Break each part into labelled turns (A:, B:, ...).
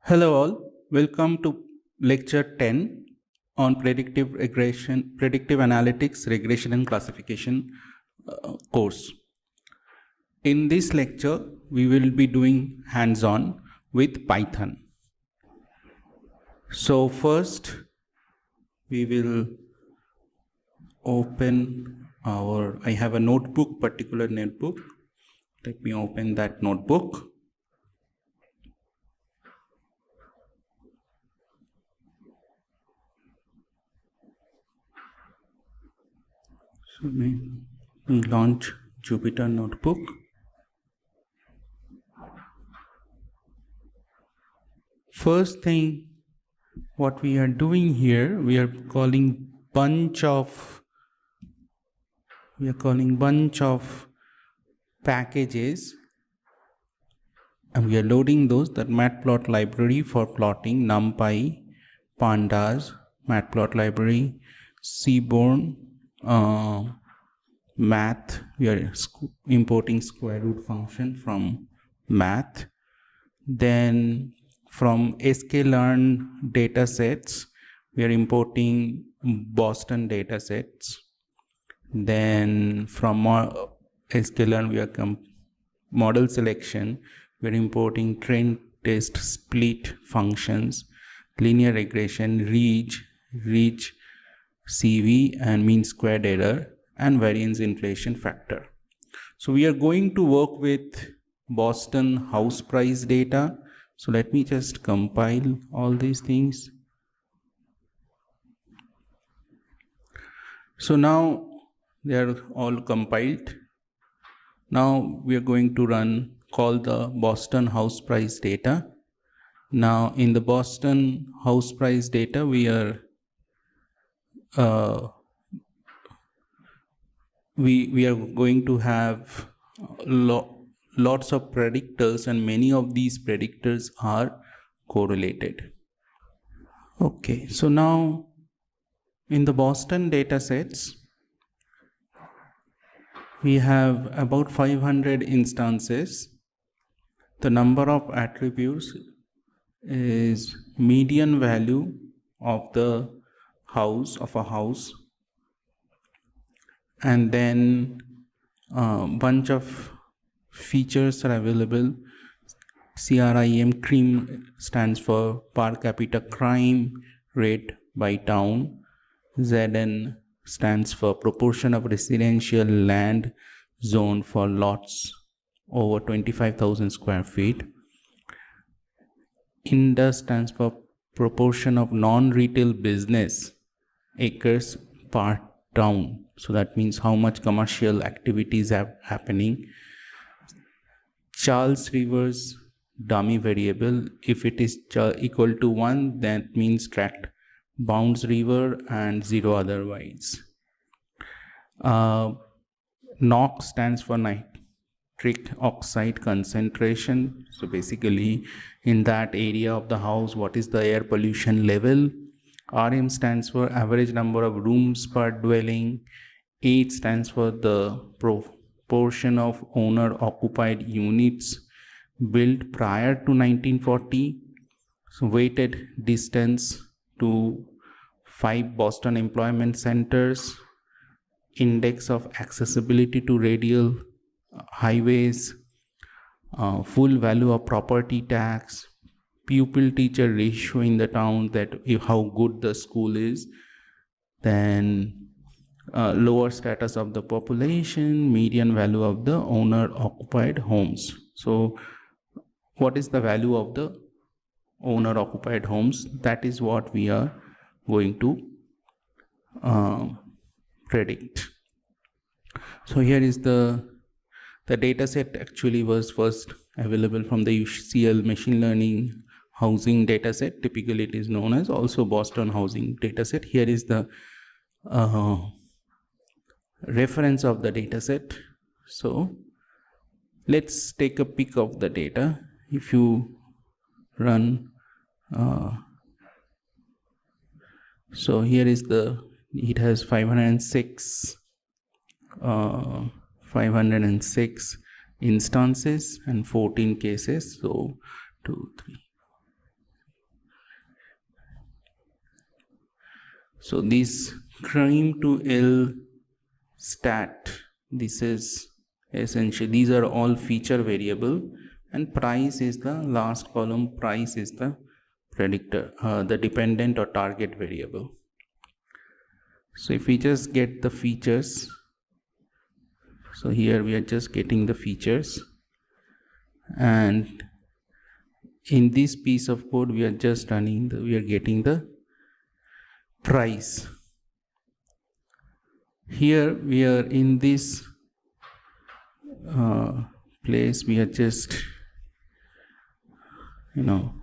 A: Hello all, welcome to lecture 10 on predictive regression, predictive analytics, regression and classification course. In this lecture, we will be doing hands-on with Python. So first, we will open I have a notebook, particular notebook. Let me open that notebook. So we launch Jupyter Notebook. First thing, what we are doing here, we are calling bunch of packages, and we are loading those. That matplot library for plotting, NumPy, pandas, matplot library, seaborn, math. We are importing square root function from math. Then from sklearn datasets, we are importing Boston datasets. Then from sklearn, we are model selection. We are importing trend, test, split functions, linear regression, Ridge, CV, and mean squared error, and variance inflation factor. So we are going to work with Boston house price data. So let me just compile all these things. So now they are all compiled. Now we are going to call the Boston house price data. Now in the Boston house price data, we are we are going to have lots of predictors, and many of these predictors are correlated. Okay, so now in the Boston datasets, we have about 500 instances. The number of attributes is median value of the house, and then bunch of features are available. CRIM stands for per capita crime rate by town. ZN stands for proportion of residential land zone for lots over 25,000 square feet. INDUS stands for proportion of non-retail business acres per town. So that means how much commercial activities are happening. Charles River's dummy variable, if it is equal to 1, that means tract bounds river, and 0 otherwise. NOx stands for nitric oxide concentration. So basically in that area of the house, what is the air pollution level. RM stands for average number of rooms per dwelling. H stands for the proportion of owner occupied units built prior to 1940. So weighted distance to 5 Boston employment centers. Index of accessibility to radial highways. Full value of property tax. Pupil teacher ratio in the town, that how good the school is. Then lower status of the population, median value of the owner occupied homes. So what is the value of the owner occupied homes? That is what we are going to predict. So here is the data set. Actually was first available from the UCL machine learning housing dataset. Typically it is known as also Boston housing dataset. Here is the reference of the dataset. So let's take a peek of the data. If you run so here is it has 506 instances and 14 cases. So 2, 3, So this crime to L stat, this is essentially, these are all feature variable, and price is the last column. Price is the predictor, the dependent or target variable. So if we just get the features, so here we are just getting the features, and in this piece of code we are just running we are getting the price. Here we are in this place, we are just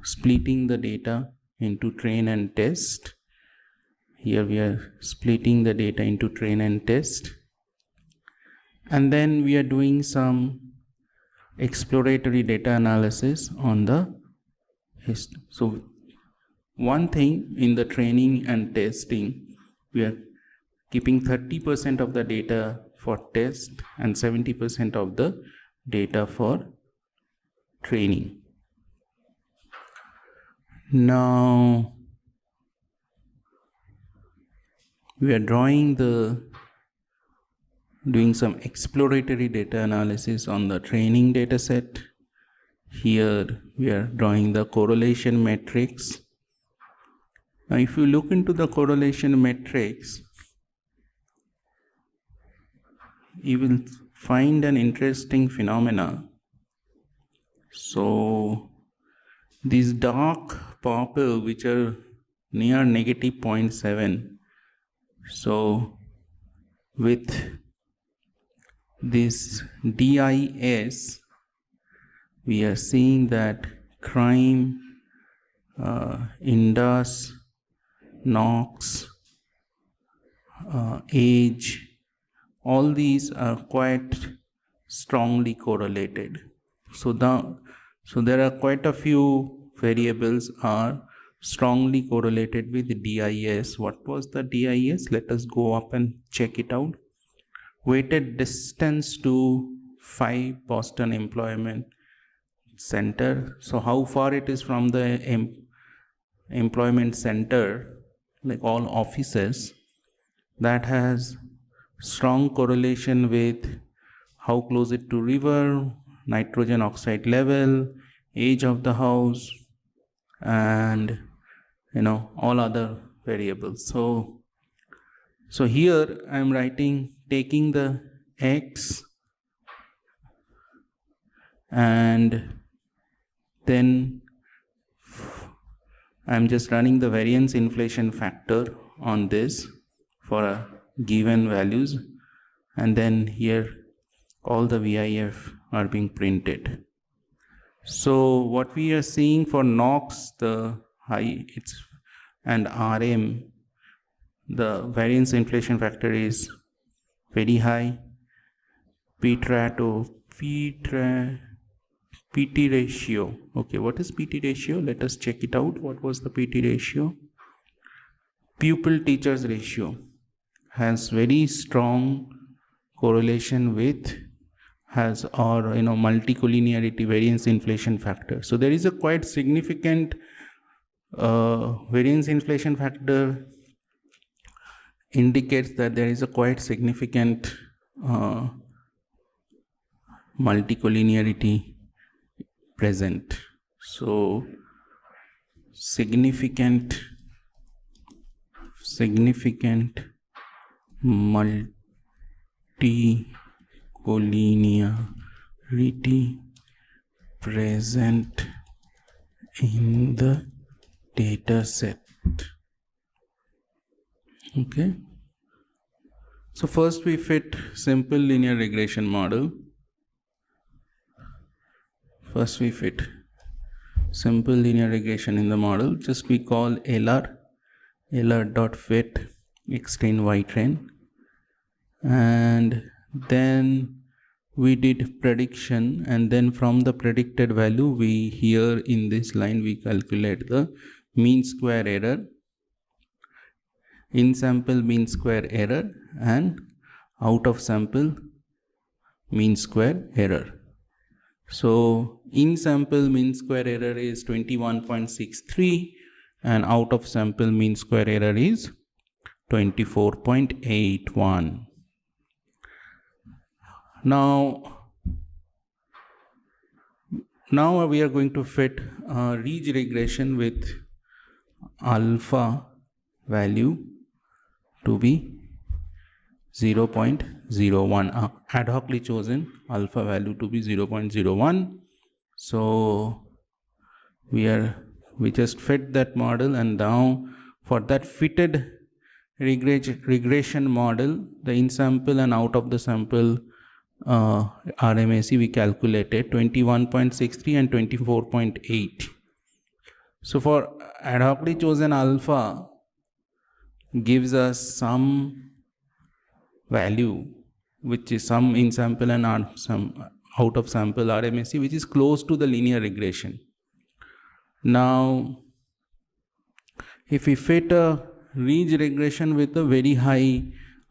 A: splitting the data into train and test. Here we are splitting the data into train and test, and then we are doing some exploratory data analysis on the history. So one thing in the training and testing, we are keeping 30% of the data for test and 70% of the data for training. Now we are doing some exploratory data analysis on the training data set. Here we are drawing the correlation matrix. Now if you look into the correlation matrix, you will find an interesting phenomena. So these dark purple, which are near negative 0.7, so with this DIS, we are seeing that crime, Indus, Knox, age, all these are quite strongly correlated. So there are quite a few variables are strongly correlated with DIS. What was the DIS? Let us go up and check it out. Weighted distance to 5 Boston Employment Center. So how far it is from the employment center, like all offices, that has strong correlation with how close it to river, nitrogen oxide level, age of the house, and all other variables. So here I am taking the X, and then I am just running the variance inflation factor on this for a given values, and then here all the VIF are being printed. So what we are seeing for Knox, the high, and RM, the variance inflation factor is very high. PT ratio. Okay, what is PT ratio? Let us check it out. What was the PT ratio? Pupil teachers ratio has very strong correlation with multicollinearity variance inflation factor. So there is a quite significant variance inflation factor indicates that there is a quite significant multicollinearity present. So significant multicollinearity present in the data set. Okay, so first we fit simple linear regression model. First we fit simple linear regression in the model. Just we call lr.fit x train y train, and then we did prediction, and then from the predicted value we here in this line we calculate the mean square error, in sample mean square error, and out of sample mean square error. So in sample mean square error is 21.63 and out of sample mean square error is 24.81. Now we are going to fit Ridge regression with alpha value to be 0.01, ad hocly chosen alpha value to be 0.01. So we just fit that model, and now for that fitted regression model, the in sample and out of the sample RMSE we calculated 21.63 and 24.8. So for ad hocly chosen alpha gives us some value which is some in sample and some out of sample RMSE, which is close to the linear regression. Now if we fit a Ridge regression with a very high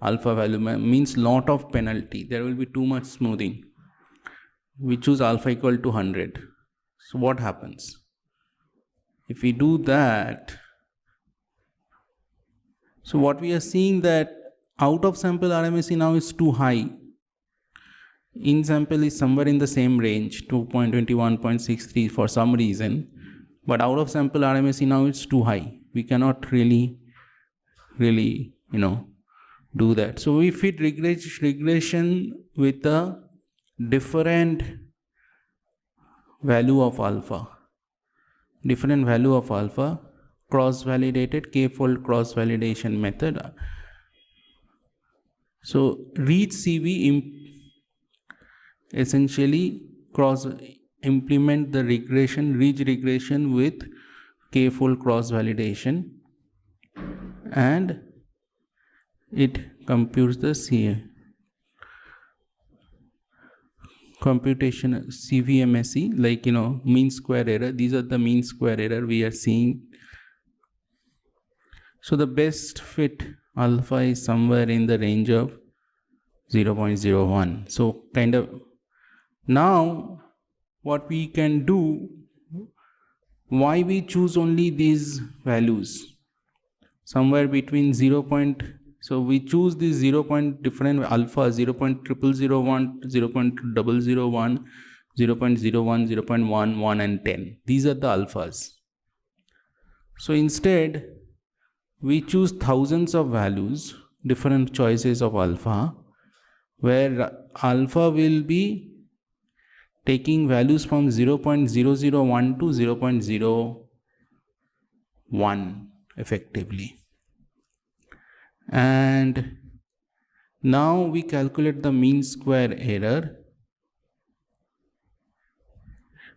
A: alpha value, means lot of penalty, there will be too much smoothing. We choose alpha equal to 100. So what happens? If we do that, so what we are seeing that out of sample RMSE now is too high. In sample is somewhere in the same range, 2.21.63 for some reason, but out of sample RMSE now it's too high. We cannot really do that. So we fit regression with a different value of alpha, cross-validated k-fold cross-validation method. So Ridge CV essentially implement the Ridge regression with k-fold cross-validation, and it computes the computation CVMSE, like mean square error. These are the mean square error we are seeing. So the best fit alpha is somewhere in the range of 0.01. So kind of now what we can do, why we choose only these values somewhere between 0. So we choose these 0. different alpha, 0.0001, 0.001, 0.01, 0.11, and 10. These are the alphas. So instead we choose thousands of values, different choices of alpha, where alpha will be taking values from 0.001 to 0.01 effectively. And now we calculate the mean square error.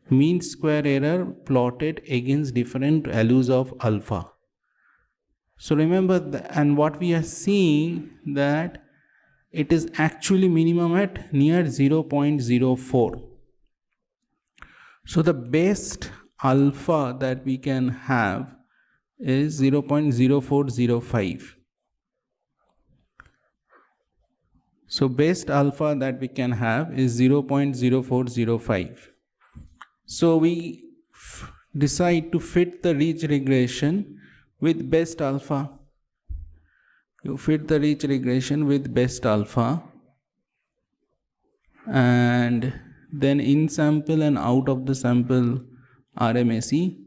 A: Mean square error plotted against different values of alpha. So remember and what we are seeing that it is actually minimum at near 0.04. So the best alpha that we can have is 0.0405. So best alpha that we can have is 0.0405. So we decide to fit the Ridge regression with best alpha. You fit the Ridge regression with best alpha, and then in sample and out of the sample RMSE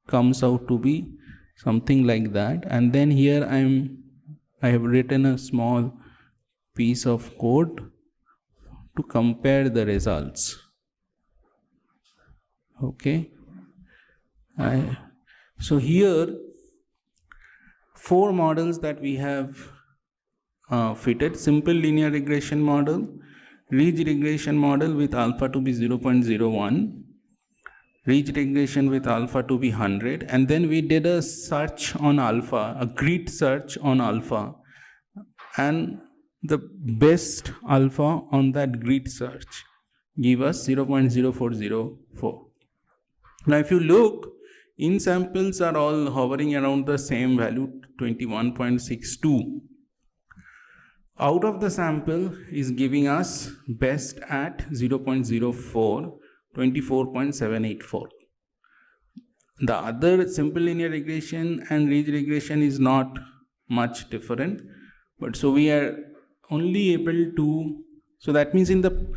A: comes out to be something like that. And then here I have written a small piece of code to compare the results. Okay. So here 4 models that we have fitted: simple linear regression model, Ridge regression model with alpha to be 0.01, Ridge regression with alpha to be 100, and then we did a search on alpha, a grid search on alpha, and the best alpha on that grid search give us 0.0404. Now if you look, in samples are all hovering around the same value, 21.62. Out of the sample is giving us best at 0.04, 24.784. The other simple linear regression and Ridge regression is not much different. But so we are only able to, so that means in the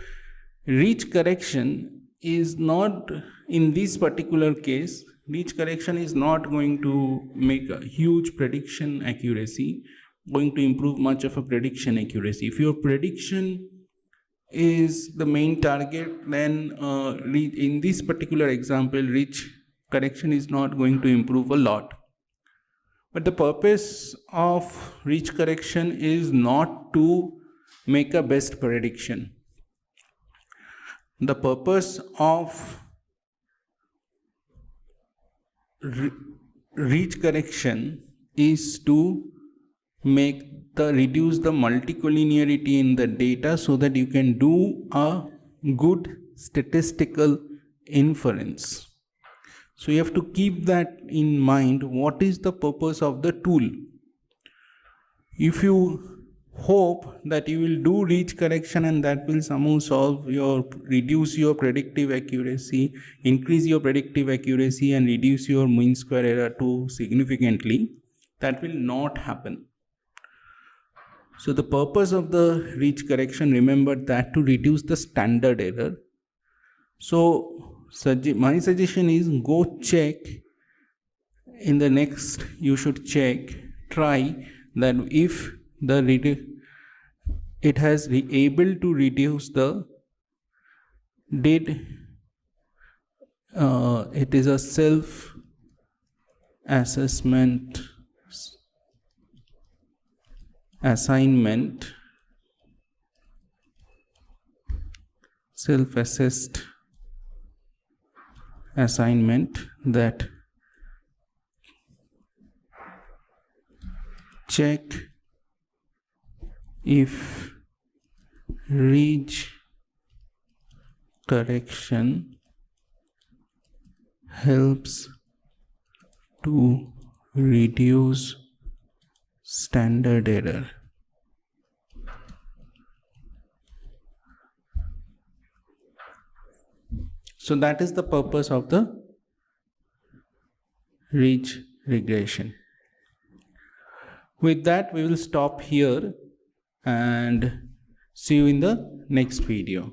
A: ridge correction is not, in this particular case, ridge correction is not going to make a huge prediction accuracy, going to improve much of a prediction accuracy. If your prediction is the main target, then in this particular example, ridge correction is not going to improve a lot. But the purpose of ridge correction is not to make a best prediction. The purpose of ridge correction is to reduce the multicollinearity in the data so that you can do a good statistical inference. So you have to keep that in mind. What is the purpose of the tool? If you hope that you will do ridge correction and that will somehow reduce your predictive accuracy, increase your predictive accuracy and reduce your mean square error too significantly, that will not happen. So the purpose of the ridge correction, remember that, to reduce the standard error. So my suggestion is, go check in the next, you should try that if it has able to reduce the, it is a self assignment self-assessed assignment, that check if ridge correction helps to reduce standard error. So that is the purpose of the ridge regression. With that, we will stop here and see you in the next video.